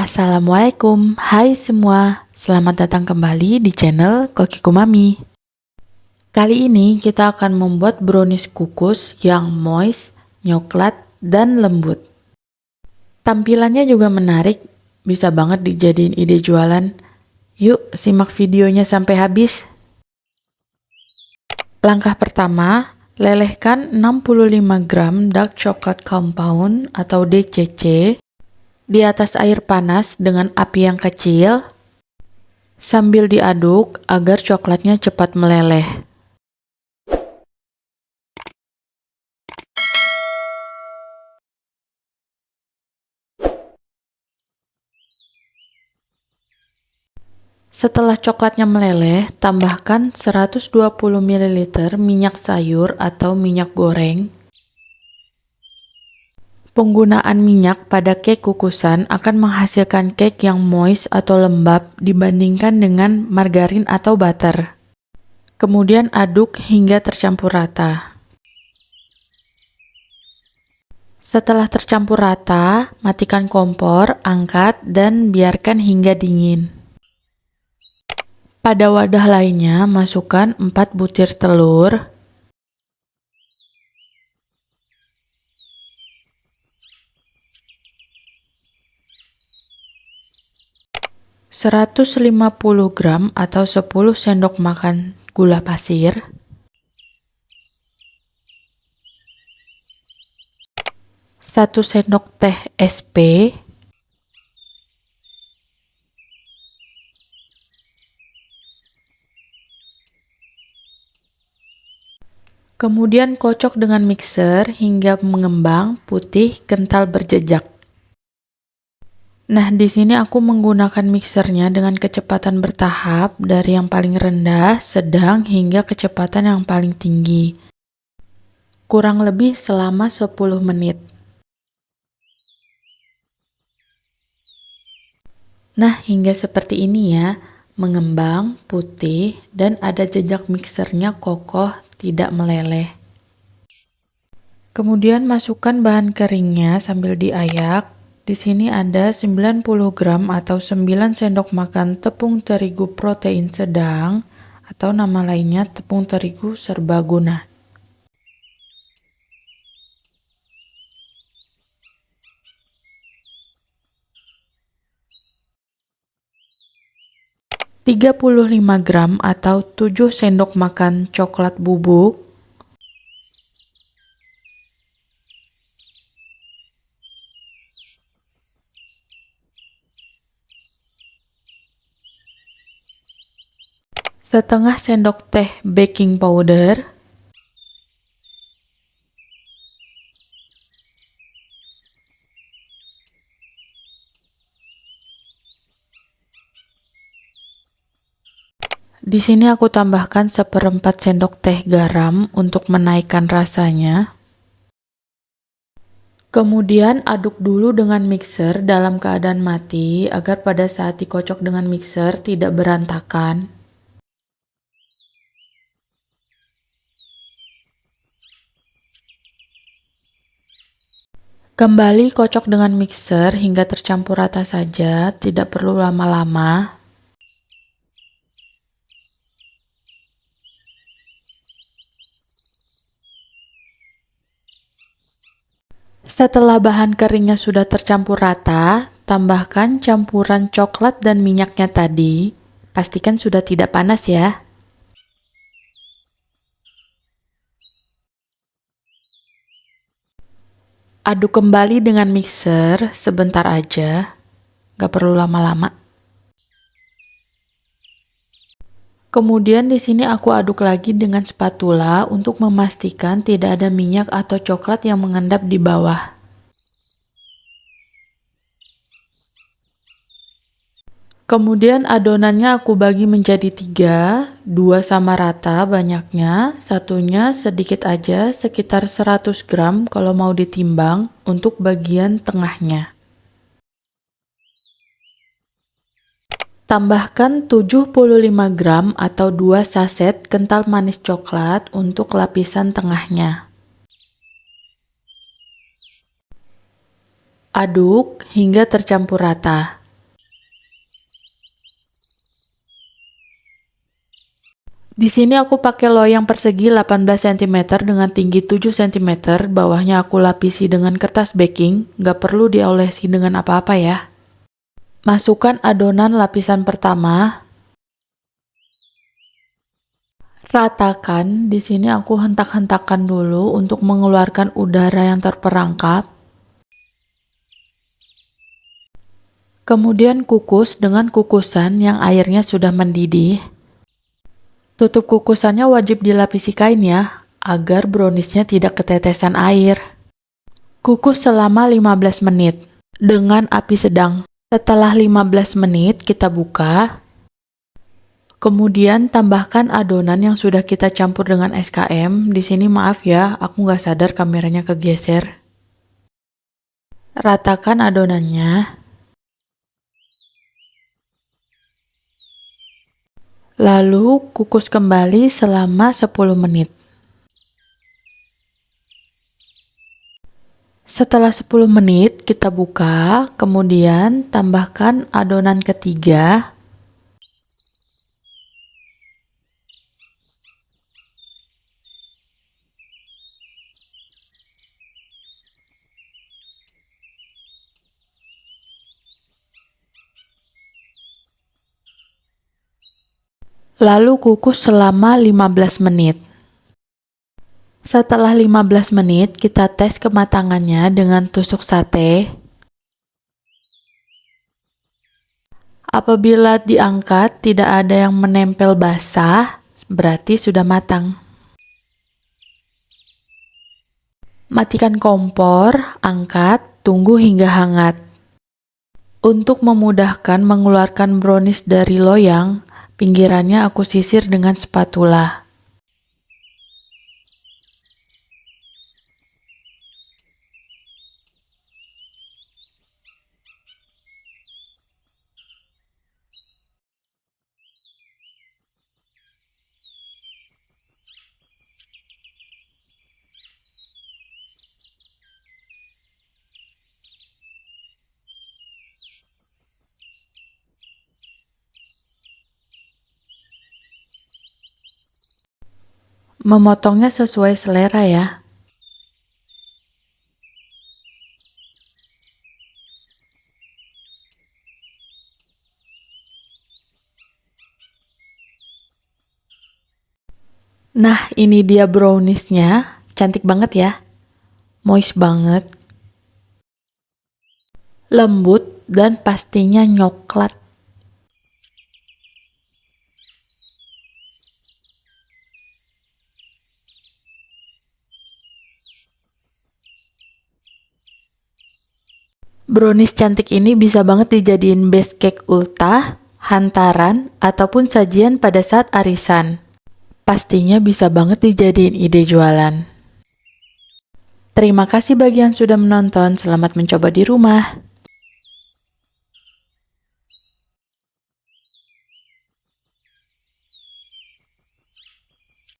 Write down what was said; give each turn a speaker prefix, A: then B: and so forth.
A: Assalamualaikum, hai semua. Selamat datang kembali di channel Kokiku Mami. Kali ini kita akan membuat brownies kukus yang moist, coklat, dan lembut. Tampilannya juga menarik, bisa banget dijadiin ide jualan. Yuk simak videonya sampai habis. Langkah pertama, lelehkan 65 gram dark chocolate compound atau DCC di atas air panas dengan api yang kecil, sambil diaduk agar coklatnya cepat meleleh. Setelah coklatnya meleleh, tambahkan 120 ml minyak sayur atau minyak goreng. Penggunaan minyak pada cake kukusan akan menghasilkan cake yang moist atau lembab dibandingkan dengan margarin atau butter. Kemudian aduk hingga tercampur rata. Setelah tercampur rata, matikan kompor, angkat, dan biarkan hingga dingin. Pada wadah lainnya, masukkan 4 butir telur, 150 gram atau 10 sendok makan gula pasir, 1 sendok teh SP, kemudian kocok dengan mixer hingga mengembang putih kental berjejak. Nah, di sini aku menggunakan mixernya dengan kecepatan bertahap dari yang paling rendah, sedang, hingga kecepatan yang paling tinggi. Kurang lebih selama 10 menit. Nah, hingga seperti ini ya, mengembang, putih, dan ada jejak mixernya kokoh, tidak meleleh. Kemudian masukkan bahan keringnya sambil diayak. Di sini ada 90 gram atau 9 sendok makan tepung terigu protein sedang atau nama lainnya tepung terigu serbaguna. (35 gram atau 7 sendok makan coklat bubuk, setengah sendok teh baking powder, di sini aku tambahkan 1/4 sendok teh garam untuk menaikkan rasanya. Kemudian aduk dulu dengan mixer dalam keadaan mati agar pada saat dikocok dengan mixer tidak berantakan. Kembali kocok dengan mixer hingga tercampur rata saja, tidak perlu lama-lama. Setelah bahan keringnya sudah tercampur rata, tambahkan campuran coklat dan minyaknya tadi. Pastikan sudah tidak panas ya. Aduk kembali dengan mixer sebentar aja, gak perlu lama-lama. Kemudian di sini aku aduk lagi dengan spatula untuk memastikan tidak ada minyak atau coklat yang mengendap di bawah. Kemudian adonannya aku bagi menjadi 3, 2 sama rata banyaknya, satunya sedikit aja sekitar 100 gram kalau mau ditimbang untuk bagian tengahnya. Tambahkan 75 gram atau 2 saset kental manis coklat untuk lapisan tengahnya. Aduk hingga tercampur rata. Di sini aku pakai loyang persegi 18 cm dengan tinggi 7 cm, bawahnya aku lapisi dengan kertas baking, nggak perlu diolesi dengan apa-apa ya. Masukkan adonan lapisan pertama. Ratakan, di sini aku hentak-hentakan dulu untuk mengeluarkan udara yang terperangkap. Kemudian kukus dengan kukusan yang airnya sudah mendidih. Tutup kukusannya wajib dilapisi kain ya, agar browniesnya tidak ketetesan air. Kukus selama 15 menit dengan api sedang. Setelah 15 menit kita buka. Kemudian tambahkan adonan yang sudah kita campur dengan SKM. Di sini maaf ya, aku nggak sadar kameranya kegeser. Ratakan adonannya. Lalu kukus kembali selama 10 menit. Setelah 10 menit kita buka, kemudian tambahkan adonan ketiga. Lalu kukus selama 15 menit. Setelah 15 menit, kita tes kematangannya dengan tusuk sate. Apabila diangkat tidak ada yang menempel basah, berarti sudah matang. Matikan kompor, angkat, tunggu hingga hangat. Untuk memudahkan mengeluarkan brownies dari loyang, pinggirannya aku sisir dengan spatula. Memotongnya sesuai selera ya. Nah, ini dia browniesnya. Cantik banget ya. Moist banget. Lembut dan pastinya nyoklat. Brownies cantik ini bisa banget dijadiin base cake ultah, hantaran, ataupun sajian pada saat arisan. Pastinya bisa banget dijadiin ide jualan. Terima kasih bagi yang sudah menonton, selamat mencoba di rumah.